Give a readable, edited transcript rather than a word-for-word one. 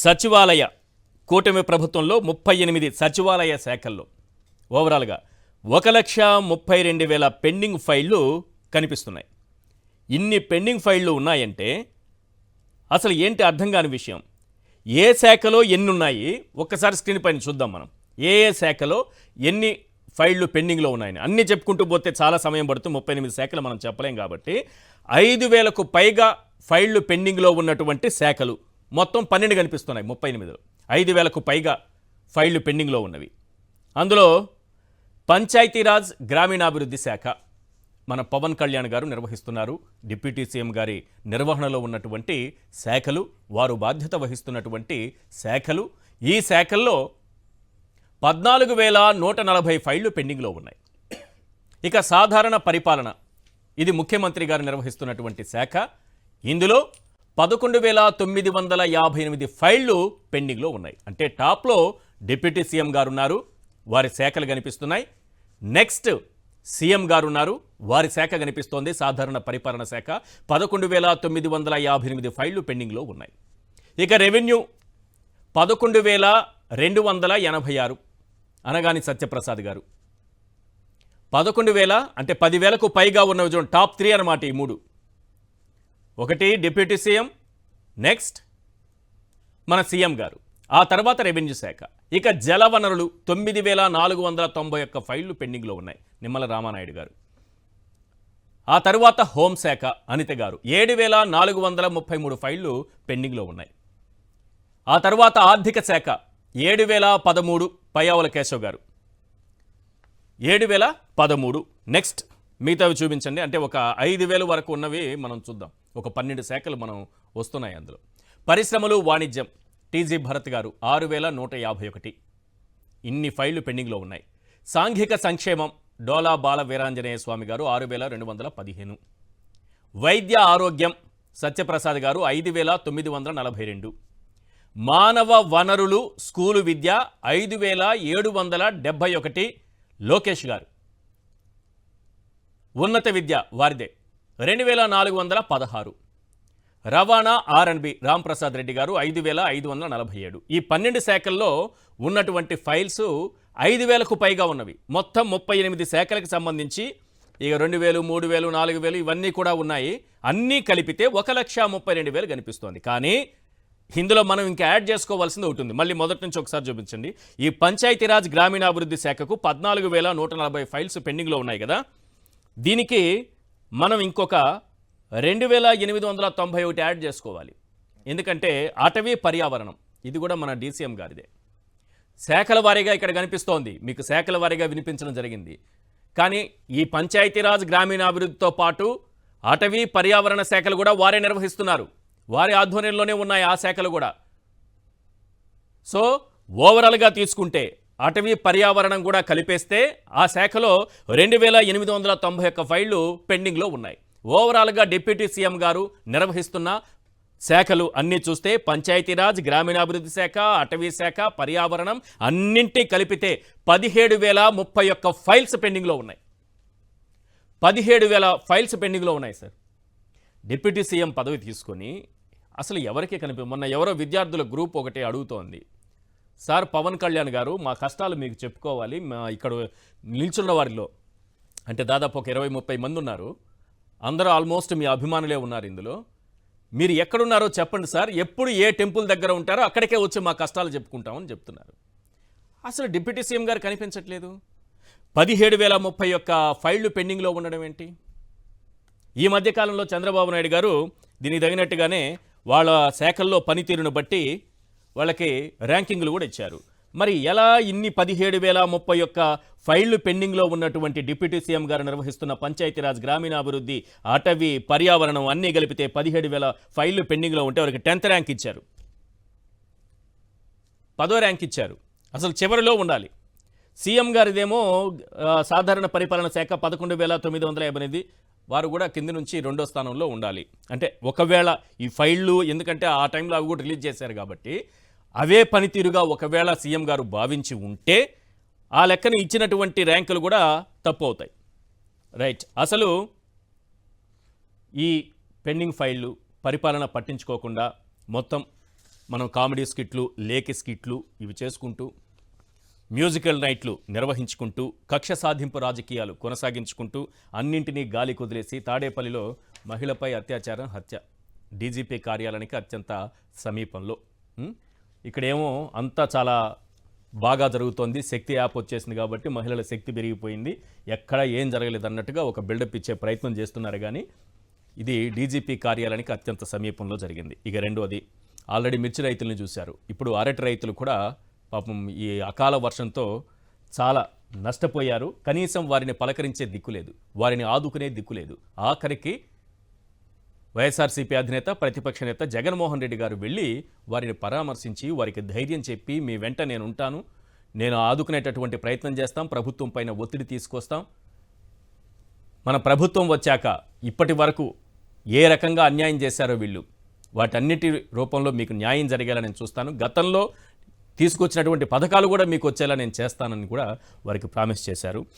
సచివాలయ కూటమి ప్రభుత్వంలో 38 సచివాలయ శాఖల్లో ఓవరాల్గా 1,32,000 పెండింగ్ ఫైళ్లు కనిపిస్తున్నాయి. ఇన్ని పెండింగ్ ఫైళ్లు ఉన్నాయంటే అసలు ఏంటి అర్థం కాని విషయం. ఏ శాఖలో ఎన్ని ఉన్నాయి ఒక్కసారి స్క్రీన్ పైన చూద్దాం. మనం ఏ శాఖలో ఎన్ని ఫైళ్లు పెండింగ్లో ఉన్నాయని అన్నీ చెప్పుకుంటూ పోతే చాలా సమయం పడుతుంది. 38 శాఖలు మనం చెప్పలేం కాబట్టి 5,000కు పైగా ఫైళ్లు పెండింగ్లో ఉన్నటువంటి శాఖలు మొత్తం 12 కనిపిస్తున్నాయి. 38లో 5,000కు పైగా ఫైళ్లు పెండింగ్లో ఉన్నవి. అందులో పంచాయతీరాజ్ గ్రామీణాభివృద్ధి శాఖ మన పవన్ కళ్యాణ్ గారు నిర్వహిస్తున్నారు. డిప్యూటీ సీఎం గారి నిర్వహణలో ఉన్నటువంటి శాఖలు, వారు బాధ్యత వహిస్తున్నటువంటి శాఖలు. ఈ శాఖల్లో 14,140 ఫైళ్లు పెండింగ్లో ఉన్నాయి. ఇక సాధారణ పరిపాలన, ఇది ముఖ్యమంత్రి గారు నిర్వహిస్తున్నటువంటి శాఖ. ఇందులో 11,958 ఫైళ్లు పెండింగ్లో ఉన్నాయి. అంటే టాప్లో డిప్యూటీ సీఎం గారు ఉన్నారు, వారి శాఖలు కనిపిస్తున్నాయి. నెక్స్ట్ సీఎం గారు ఉన్నారు, వారి శాఖ కనిపిస్తోంది, సాధారణ పరిపాలన శాఖ. 11,958 ఫైళ్లు పెండింగ్లో ఉన్నాయి. ఇక రెవెన్యూ 11,286, అనగాని సత్యప్రసాద్ గారు. 11,000 అంటే 10,000కు పైగా ఉన్నవి చూడండి. టాప్ 3 అన్నమాట ఈ మూడు. ఒకటి డిప్యూటీ సీఎం, నెక్స్ట్ మన సీఎం గారు, ఆ తర్వాత రెవెన్యూ శాఖ. ఇక జలవనరులు 9,491 ఫైళ్లు పెండింగ్లో ఉన్నాయి, నిమ్మల రామానాయుడు గారు. ఆ తర్వాత హోంశాఖ అనిత గారు 7,433 ఫైళ్లు పెండింగ్లో ఉన్నాయి. ఆ తర్వాత ఆర్థిక శాఖ 7,013 పయ్యావుల కేశవ్ గారు 7,013. నెక్స్ట్ మిగతావి చూపించండి. అంటే ఒక 5,000 వరకు ఉన్నవి మనం చూద్దాం. ఒక 12 శాఖలు మనం వస్తున్నాయి అందులో. పరిశ్రమలు వాణిజ్యం టీజీ భరత్ గారు 6,151. ఇన్ని ఫైళ్లు పెండింగ్లో ఉన్నాయి. సాంఘిక సంక్షేమం డోలా బాల వీరాంజనేయ స్వామి గారు 6,215. వైద్య ఆరోగ్యం సత్యప్రసాద్ గారు 5,942. మానవ వనరులు స్కూలు విద్య 5,771 లోకేష్ గారు. ఉన్నత విద్య వారిదే 2,416. రవాణా ఆర్ఎండ్బి రాంప్రసాద్ రెడ్డి గారు 5,547. ఈ 12 శాఖల్లో ఉన్నటువంటి ఫైల్స్ 5,000కు పైగా ఉన్నవి. మొత్తం 38 శాఖలకు సంబంధించి ఇక 2,000, 3,000, 4,000 ఇవన్నీ కూడా ఉన్నాయి. అన్నీ కలిపితే 1,32,000 కనిపిస్తోంది. కానీ ఇందులో మనం ఇంకా యాడ్ చేసుకోవాల్సింది ఒకటి ఉంది. మళ్ళీ మొదటి నుంచి ఒకసారి చూపించండి. ఈ పంచాయతీరాజ్ గ్రామీణాభివృద్ధి శాఖకు 14,140 ఫైల్స్ పెండింగ్లో ఉన్నాయి కదా. దీనికి మనం ఇంకొక 2,891 యాడ్ చేసుకోవాలి. ఎందుకంటే అటవీ పర్యావరణం ఇది కూడా మన డీసీఎం గారిదే. శాఖల వారీగా ఇక్కడ కనిపిస్తోంది, మీకు శాఖల వారీగా వినిపించడం జరిగింది. కానీ ఈ పంచాయతీరాజ్ గ్రామీణాభివృద్ధితో పాటు అటవీ పర్యావరణ శాఖలు కూడా వారే నిర్వహిస్తున్నారు. వారి ఆధ్వర్యంలోనే ఉన్నాయి ఆ శాఖలు కూడా. సో ఓవరాల్గా తీసుకుంటే అటవీ పర్యావరణం కూడా కలిపేస్తే ఆ శాఖలో 2,891 ఫైళ్లు పెండింగ్లో ఉన్నాయి. ఓవరాల్గా డిప్యూటీ సీఎం గారు నిర్వహిస్తున్న శాఖలు అన్నీ చూస్తే పంచాయతీరాజ్ గ్రామీణాభివృద్ధి శాఖ, అటవీ శాఖ, పర్యావరణం అన్నింటి కలిపితే 17,031 ఫైల్స్ పెండింగ్లో ఉన్నాయి. 17,000 ఫైల్స్ పెండింగ్లో ఉన్నాయి సార్. డిప్యూటీ సీఎం పదవి తీసుకొని అసలు ఎవరికి మొన్న ఎవరో విద్యార్థుల గ్రూప్ ఒకటి అడుగుతోంది, సార్ పవన్ కళ్యాణ్ గారు మా కష్టాలు మీకు చెప్పుకోవాలి, మా ఇక్కడ నిల్చున్న వారిలో అంటే దాదాపు ఒక 20-30 మంది ఉన్నారు, అందరూ ఆల్మోస్ట్ మీ అభిమానులే ఉన్నారు, ఇందులో మీరు ఎక్కడున్నారో చెప్పండి సార్, ఎప్పుడు ఏ టెంపుల్ దగ్గర ఉంటారో అక్కడికే వచ్చి మా కష్టాలు చెప్పుకుంటామని చెప్తున్నారు. అసలు డిప్యూటీ సీఎం గారు కనిపించట్లేదు. 17,031 ఫైళ్లు పెండింగ్లో ఉండడం ఏంటి? ఈ మధ్యకాలంలో చంద్రబాబు నాయుడు గారు దీనికి తగినట్టుగానే వాళ్ళ శాఖల్లో పనితీరును బట్టి వాళ్ళకి ర్యాంకింగ్లు కూడా ఇచ్చారు. మరి ఎలా ఇన్ని 17,031 ఫైళ్లు పెండింగ్లో ఉన్నటువంటి డిప్యూటీ సీఎం గారు నిర్వహిస్తున్న పంచాయతీరాజ్ గ్రామీణాభివృద్ధి, అటవీ, పర్యావరణం అన్నీ కలిపితే 17,000 ఫైళ్లు పెండింగ్లో ఉంటే వారికి 10th ర్యాంక్ ఇచ్చారు, 10వ ర్యాంక్ ఇచ్చారు. అసలు చివరిలో ఉండాలి. సీఎం గారిదేమో సాధారణ పరిపాలన శాఖ 11,958, వారు కూడా కింది నుంచి 2వ స్థానంలో ఉండాలి. అంటే ఒకవేళ ఈ ఫైళ్లు, ఎందుకంటే ఆ టైంలో అవి కూడా రిలీజ్ చేశారు కాబట్టి అవే పనితీరుగా ఒకవేళ సీఎం గారు భావించి ఉంటే ఆ లెక్కన ఇచ్చినటువంటి ర్యాంకులు కూడా తప్పు అవుతాయి. రైట్. అసలు ఈ పెండింగ్ ఫైళ్లు పరిపాలన పట్టించుకోకుండా మొత్తం మనం కామెడీ స్కిట్లు, లేఖి స్కిట్లు ఇవి చేసుకుంటూ మ్యూజికల్ నైట్లు నిర్వహించుకుంటూ కక్ష సాధింపు రాజకీయాలు కొనసాగించుకుంటూ అన్నింటినీ గాలి కుదిలేసి తాడేపల్లిలో మహిళపై అత్యాచారం, హత్య డీజీపీ కార్యాలయానికి అత్యంత సమీపంలో. ఇక్కడేమో అంతా చాలా బాగా జరుగుతోంది, శక్తి యాప్ వచ్చేసింది కాబట్టి మహిళల శక్తి పెరిగిపోయింది, ఎక్కడ ఏం జరగలేదు అన్నట్టుగా ఒక బిల్డప్ ఇచ్చే ప్రయత్నం చేస్తున్నారు. కానీ ఇది డీజీపీ కార్యాలయానికి అత్యంత సమీపంలో జరిగింది. ఇక రెండోది, ఆల్రెడీ మిర్చి రైతులను చూశారు, ఇప్పుడు అరటి రైతులు కూడా పాపం ఈ అకాల వర్షంతో చాలా నష్టపోయారు. కనీసం వారిని పలకరించే దిక్కులేదు, వారిని ఆదుకునే దిక్కులేదు. ఆఖరికి వైఎస్ఆర్సీపీ అధినేత, ప్రతిపక్ష నేత జగన్మోహన్ రెడ్డి గారు వెళ్ళి వారిని పరామర్శించి వారికి ధైర్యం చెప్పి మీ వెంట నేను ఉంటాను, నేను ఆదుకునేటటువంటి ప్రయత్నం చేస్తాం, ప్రభుత్వం పైన ఒత్తిడి తీసుకొస్తాం, మన ప్రభుత్వం వచ్చాక ఇప్పటి వరకు ఏ రకంగా అన్యాయం చేశారో వీళ్ళు వాటన్నిటి రూపంలో మీకు న్యాయం జరిగేలా నేను చూస్తాను, గతంలో తీసుకొచ్చినటువంటి పథకాలు కూడా మీకు వచ్చేలా నేను చేస్తానని కూడా వారికి ప్రామిస్ చేశారు.